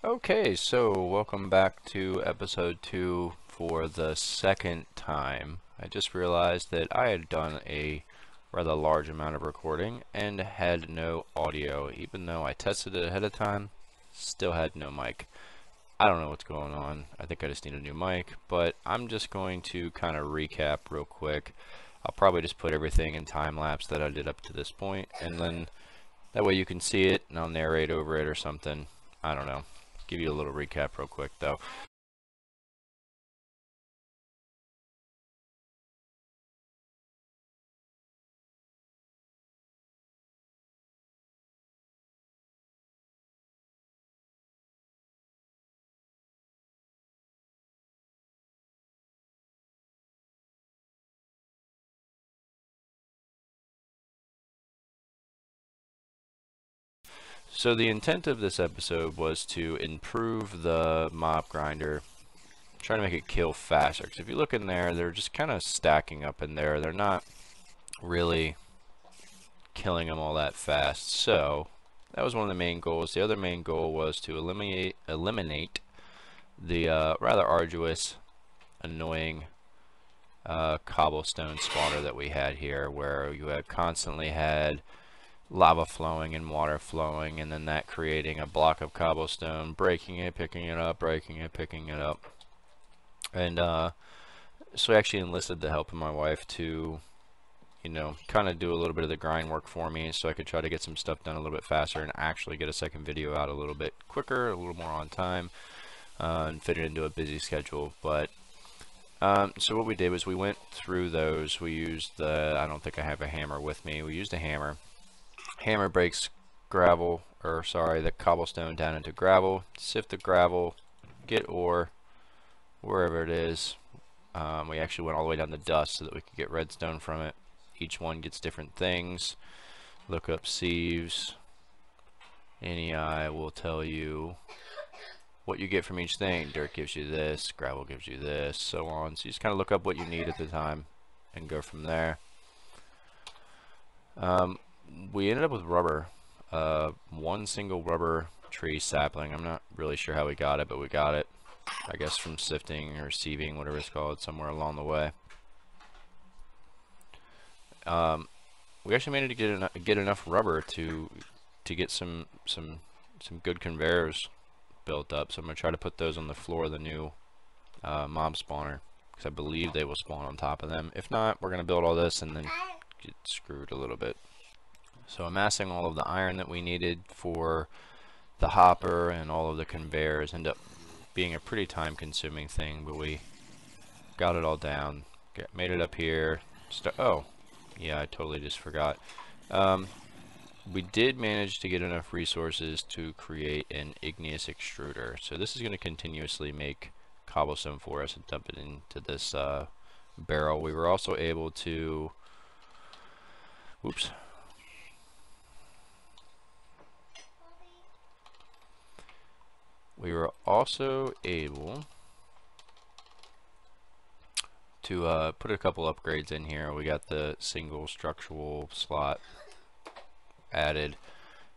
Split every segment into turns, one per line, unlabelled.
Okay, so welcome back to episode 2 for the second time. I just realized that I had done a rather large amount of recording and had no audio. Even though I tested it ahead of time, still had no mic. I don't know what's going on. I think I just need a new mic, but I'm just going to kind of recap real quick. I'll probably just put everything in time lapse that I did up to this point, and then that way you can see it and I'll narrate over it or something. I don't know. Give you a little recap real quick though. So the intent of this episode was to improve the mob grinder, trying to make it kill faster. Because if you look in there, they're just kind of stacking up in there. They're not really killing them all that fast. So that was one of the main goals. The other main goal was to eliminate the rather arduous, annoying cobblestone spawner that we had here, where you had constantly had lava flowing and water flowing, and then that creating a block of cobblestone, breaking it, picking it up, breaking it, picking it up. And so I actually enlisted the help of my wife to, you know, kind of do a little bit of the grind work for me so I could try to get some stuff done a little bit faster and actually get a second video out a little bit quicker, a little more on time, and fit it into a busy schedule. But so what we did was we went through those. We used I don't think I have a hammer with me. We used a hammer. Hammer breaks gravel, or sorry, the cobblestone down into gravel. Sift the gravel, get ore, wherever it is. We actually went all the way down to dust so that we could get redstone from it. Each one gets different things. Look up sieves. NEI will tell you what you get from each thing. Dirt gives you this, gravel gives you this, so on. So you just kind of look up what you need at the time and go from there. We ended up with rubber, one single rubber tree sapling. I'm not really sure how we got it, but we got it, I guess, from sifting or sieving, whatever it's called, somewhere along the way. We actually managed to get enough rubber to get some good conveyors built up. So I'm gonna try to put those on the floor of the new mob spawner, because I believe they will spawn on top of them. If not, we're gonna build all this and then get screwed a little bit. So amassing all of the iron that we needed for the hopper and all of the conveyors ended up being a pretty time-consuming thing, but we got it all down, made it up here. Oh, yeah, I totally just forgot. We did manage to get enough resources to create an Igneous Extruder. So this is going to continuously make cobblestone for us and dump it into this barrel. We were also able to... Oops. We were also able to put a couple upgrades in here. We got the single structural slot added,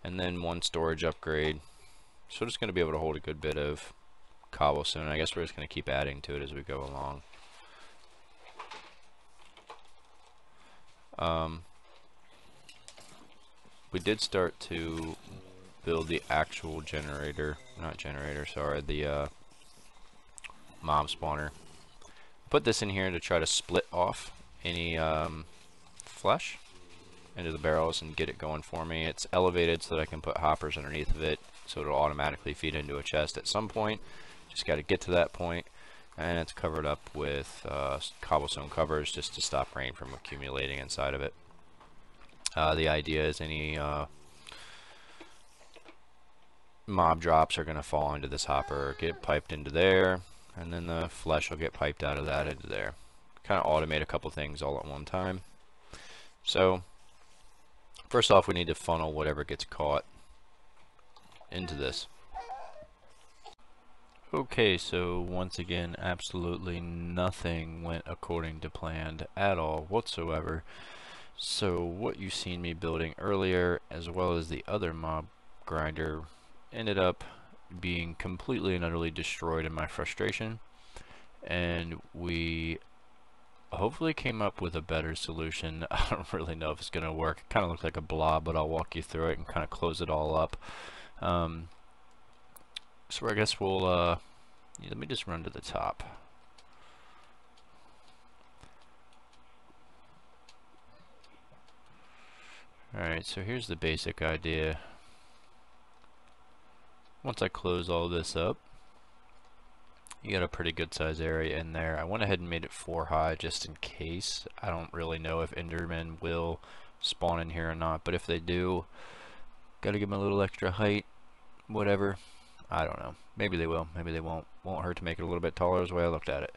and then one storage upgrade. So just going to be able to hold a good bit of cobblestone. I guess we're just going to keep adding to it as we go along. We did start to build the actual generator, not generator, sorry, the mob spawner. Put this in here to try to split off any flesh into the barrels and get it going for me. It's elevated so that I can put hoppers underneath of it, so it'll automatically feed into a chest at some point. Just got to get to that point, and it's covered up with cobblestone covers just to stop rain from accumulating inside of it. The idea is any mob drops are going to fall into this hopper, get piped into there, and then the flesh will get piped out of that into there. Kind of automate a couple things all at one time. So first off, we need to funnel whatever gets caught into this. Okay, so once again, absolutely nothing went according to plan at all whatsoever. So what you've seen me building earlier, as well as the other mob grinder, ended up being completely and utterly destroyed in my frustration, and we hopefully came up with a better solution. I don't really know if it's going to work. It kind of looks like a blob, but I'll walk you through it and kind of close it all up. So I guess we'll, let me just run to the top. Alright, so here's the basic idea. Once I close all this up, you got a pretty good size area in there. I went ahead and made it 4 high just in case. I don't really know if Endermen will spawn in here or not, but if they do, gotta give them a little extra height, whatever. I don't know. Maybe they will, maybe they won't. Won't hurt to make it a little bit taller is the way I looked at it.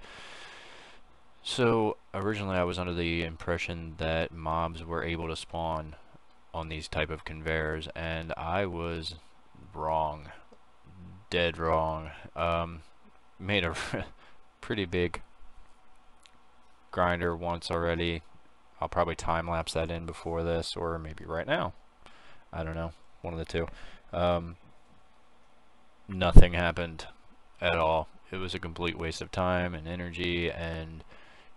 So originally I was under the impression that mobs were able to spawn on these type of conveyors, and I was wrong. Dead wrong. Made a pretty big grinder once already. I'll probably time-lapse that in before this, or maybe right now. I don't know. One of the two. Nothing happened at all. It was a complete waste of time and energy and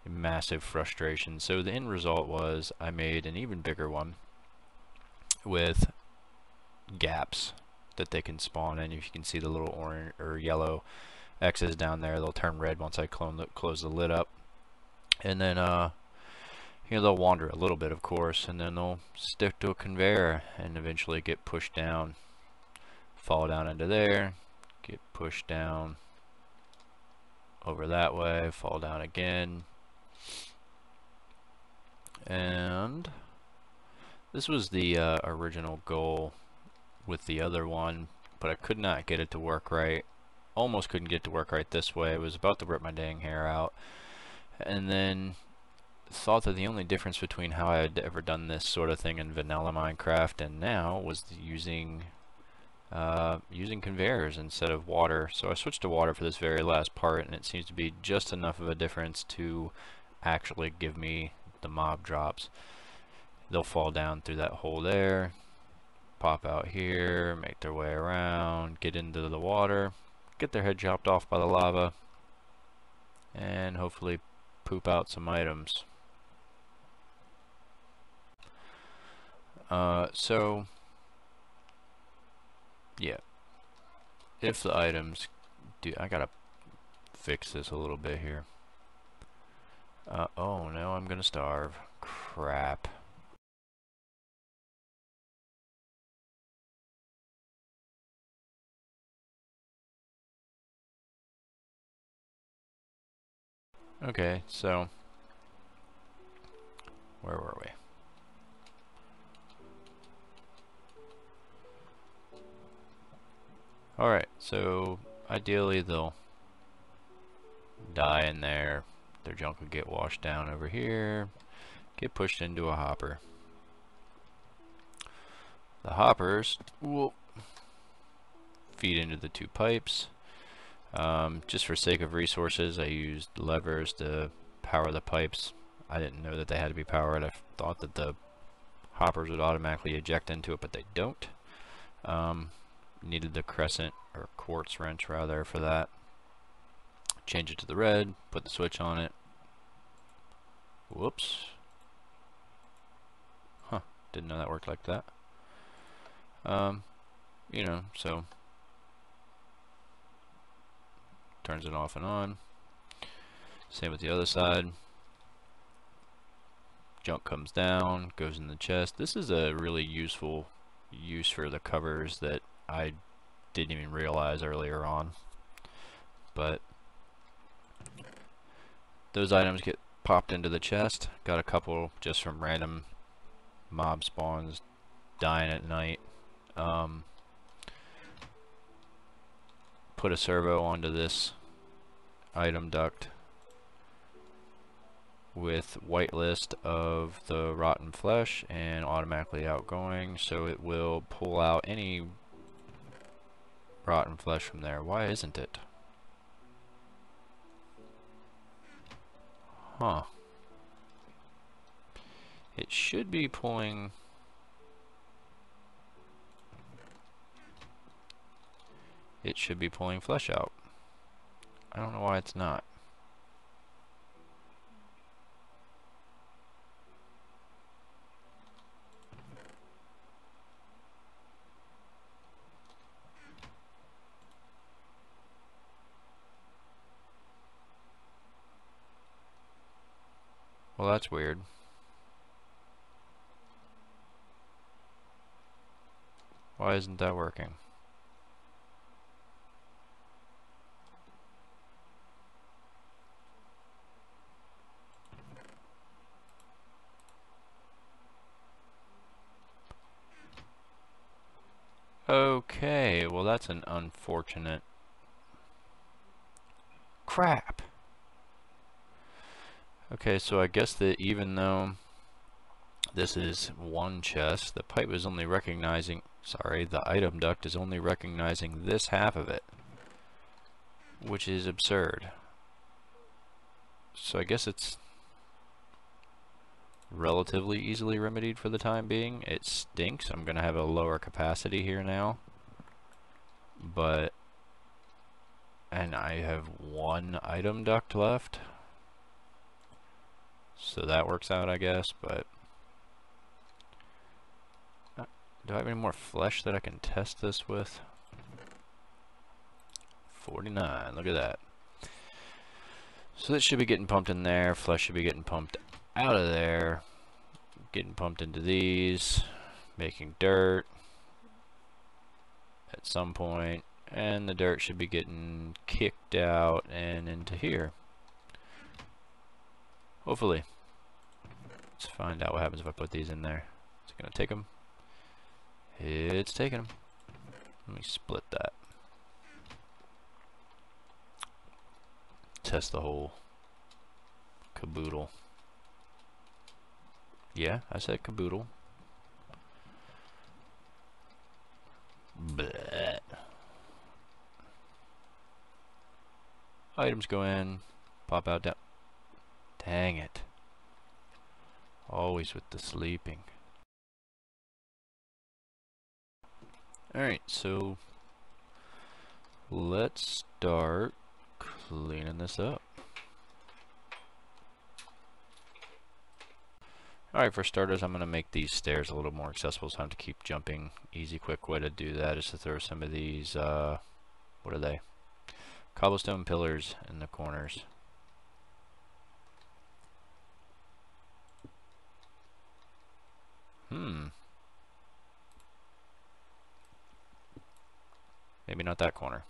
massive frustration. So the end result was I made an even bigger one with gaps that they can spawn in. If you can see the little orange or yellow X's down there, they'll turn red once I close the lid up, and then they'll wander a little bit, of course, and then they'll stick to a conveyor and eventually get pushed down, fall down into there, get pushed down over that way, fall down again. And this was the original goal with the other one, but I could not get it to work right. Almost couldn't get it to work right this way. I was about to rip my dang hair out, and then thought that the only difference between how I had ever done this sort of thing in vanilla Minecraft and now was using conveyors instead of water. So I switched to water for this very last part, and it seems to be just enough of a difference to actually give me the mob drops. They'll fall down through that hole there, pop out here, make their way around, get into the water, get their head chopped off by the lava, and hopefully poop out some items. So yeah, if the items do, I gotta fix this a little bit here. Oh no, I'm gonna starve. Crap. Okay, so where were we? Alright, so ideally they'll die in there. Their junk will get washed down over here, get pushed into a hopper. The hoppers will feed into the 2 pipes. Just for sake of resources, I used levers to power the pipes. I didn't know that they had to be powered. I thought that the hoppers would automatically eject into it, but they don't. Needed the crescent or quartz wrench rather for that. Change it to the red, put the switch on it. Whoops. Huh, didn't know that worked like that. You know, so turns it off and on. Same with the other side. Junk comes down, goes in the chest. This is a really useful use for the covers that I didn't even realize earlier on. But those items get popped into the chest. Got a couple just from random mob spawns dying at night. Put a servo onto this item duct with whitelist of the rotten flesh and automatically outgoing, so it will pull out any rotten flesh from there. Why isn't it? Huh. It should be pulling... it should be pulling flesh out. I don't know why it's not. Well, that's weird. Why isn't that working? Okay, well that's an unfortunate crap. Okay, so I guess that even though this is one chest, the pipe is only recognizing, sorry, the item duct is only recognizing this half of it, which is absurd. So I guess it's relatively easily remedied for the time being. It stinks. I'm gonna have a lower capacity here now, and I have one item duct left, so that works out, I guess. But do I have any more flesh that I can test this with? 49, look at that. So this should be getting pumped in there. Flesh should be getting pumped out of there, getting pumped into these, making dirt at some point, and the dirt should be getting kicked out and into here. Hopefully. Let's find out what happens if I put these in there. Is it gonna take them? It's taking them. Let me split that. Test the whole caboodle. Yeah, I said caboodle. Bleh. Items go in, pop out down. Dang it. Always with the sleeping. Alright, so let's start cleaning this up. Alright, for starters, I'm going to make these stairs a little more accessible, so I have to keep jumping. Easy, quick way to do that is to throw some of these, what are they? Cobblestone pillars in the corners. Maybe not that corner.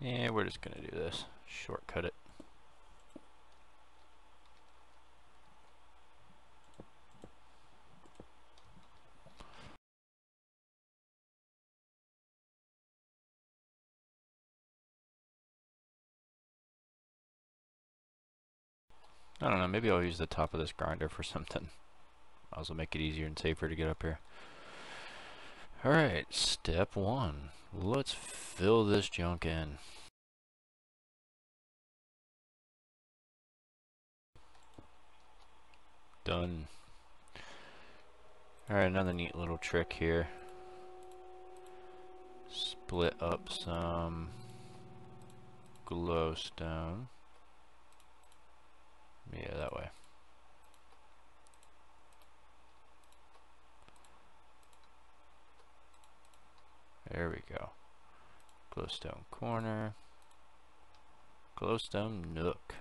Yeah, we're just gonna do this. Shortcut it. I don't know, maybe I'll use the top of this grinder for something. Might as well make it easier and safer to get up here. Alright, step one. Let's fill this junk in. Done. Alright, another neat little trick here. Split up some glowstone. Yeah, that way. There we go. Glowstone corner. Glowstone nook.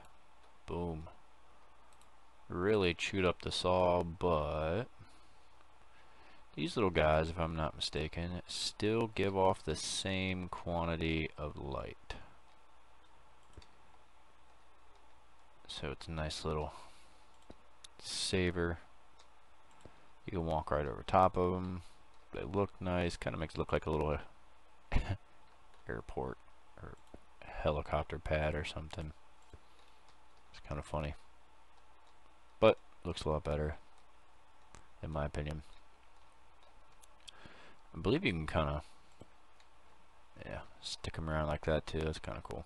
Boom. Really chewed up the saw, but these little guys, if I'm not mistaken, still give off the same quantity of light. So it's a nice little saver. You can walk right over top of them. They look nice. Kind of makes it look like a little airport or helicopter pad or something. It's kind of funny, but looks a lot better in my opinion. I believe you can kind of, yeah, stick them around like that too. That's kind of cool.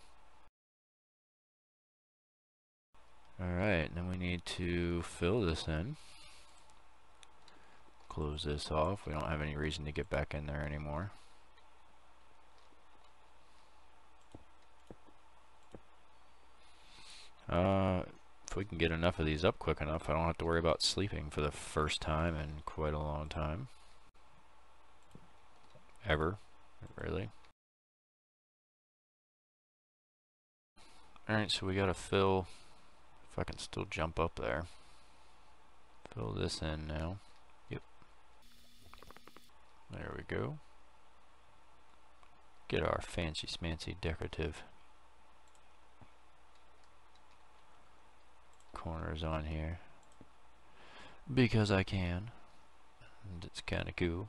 Alright, then we need to fill this in. Close this off. We don't have any reason to get back in there anymore. If we can get enough of these up quick enough, I don't have to worry about sleeping for the first time in quite a long time. Ever. Really. Alright, so we gotta fill, if I can still jump up there. Fill this in now. Yep. There we go. Get our fancy smancy decorative corners on here because I can, and it's kind of cool.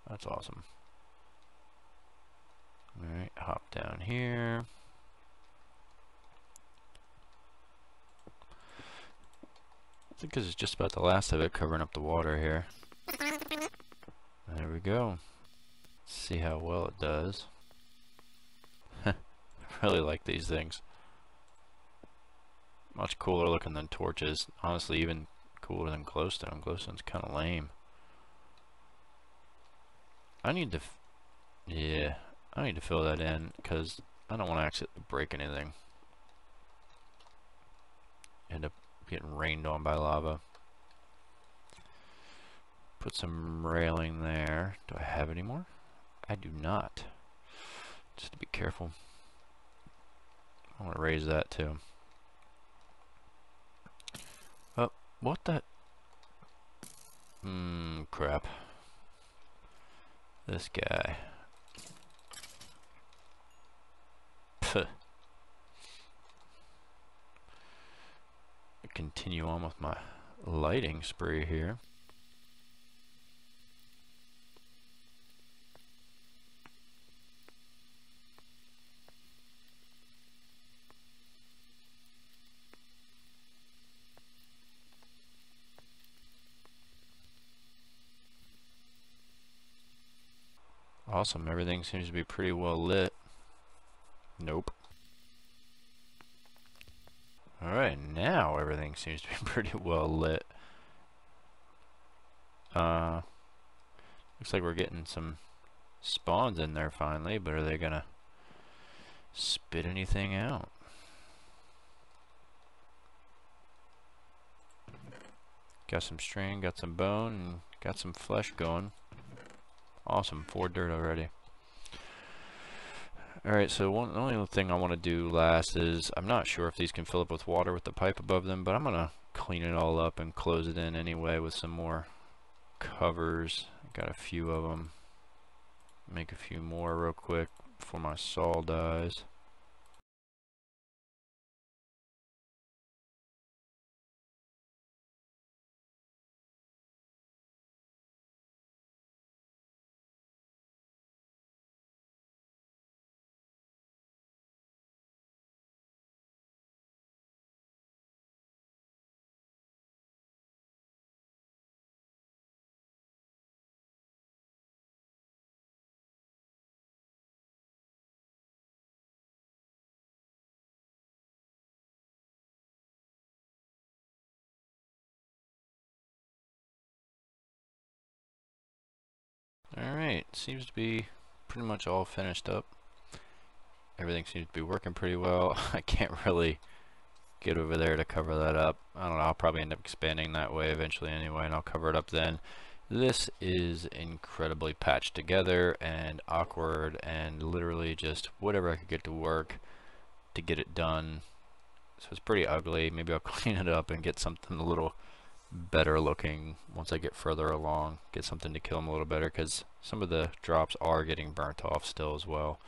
That's awesome. Alright, hop down here. I think this is just about the last of it, covering up the water here. There we go. Let's see how well it does. I really like these things. Much cooler looking than torches. Honestly, even cooler than glowstone. Glowstone's kind of lame. I need to, yeah, I need to fill that in because I don't want to accidentally break anything. End up getting rained on by lava. Put some railing there. Do I have any more? I do not. Just to be careful. I want to raise that too. Oh, what the? Crap. This guy. Puh. Continue on with my lighting spree here. Awesome, everything seems to be pretty well lit. Nope. Alright, now everything seems to be pretty well lit. Looks like we're getting some spawns in there finally, but are they gonna spit anything out? Got some string, got some bone, and got some flesh going. Awesome, 4 dirt already. Alright, so the only thing I want to do last is, I'm not sure if these can fill up with water with the pipe above them, but I'm going to clean it all up and close it in anyway with some more covers. Got a few of them. Make a few more real quick before my saw dies. Alright, seems to be pretty much all finished up. Everything seems to be working pretty well. I can't really get over there to cover that up. I don't know, I'll probably end up expanding that way eventually anyway, and I'll cover it up then. This is incredibly patched together and awkward and literally just whatever I could get to work to get it done. So it's pretty ugly. Maybe I'll clean it up and get something a little better looking once I get further along. Get something to kill them a little better because some of the drops are getting burnt off still as well.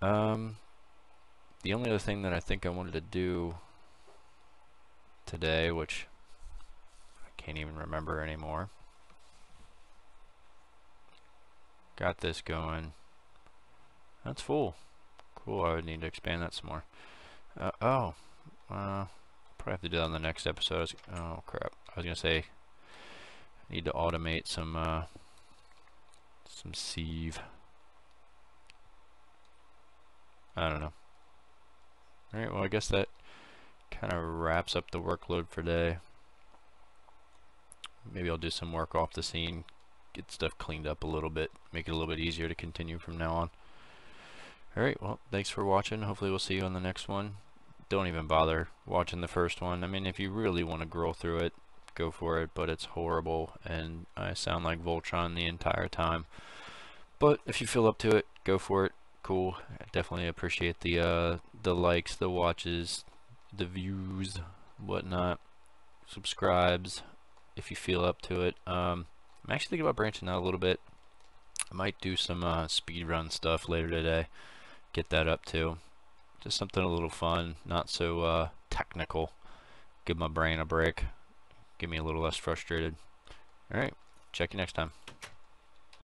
The only other thing that I think I wanted to do today, which I can't even remember anymore. got this going. That's full. Cool, I would need to expand that some more. Probably have to do that on the next episode. Oh crap, I was gonna say, I need to automate some sieve. I don't know. Alright, well I guess that kind of wraps up the workload for today. Maybe I'll do some work off the scene, get stuff cleaned up a little bit, make it a little bit easier to continue from now on. Alright, well, thanks for watching. Hopefully we'll see you on the next one. Don't even bother watching the first one. I mean, if you really want to grow through it, go for it, but it's horrible, and I sound like Voltron the entire time. But if you feel up to it, go for it. Cool. I definitely appreciate the likes, the watches, the views, whatnot, subscribes, if you feel up to it. I'm actually thinking about branching out a little bit. I might do some speedrun stuff later today. Get that up too. Just something a little fun, not so technical. Give my brain a break. Get me a little less frustrated. Alright, check you next time.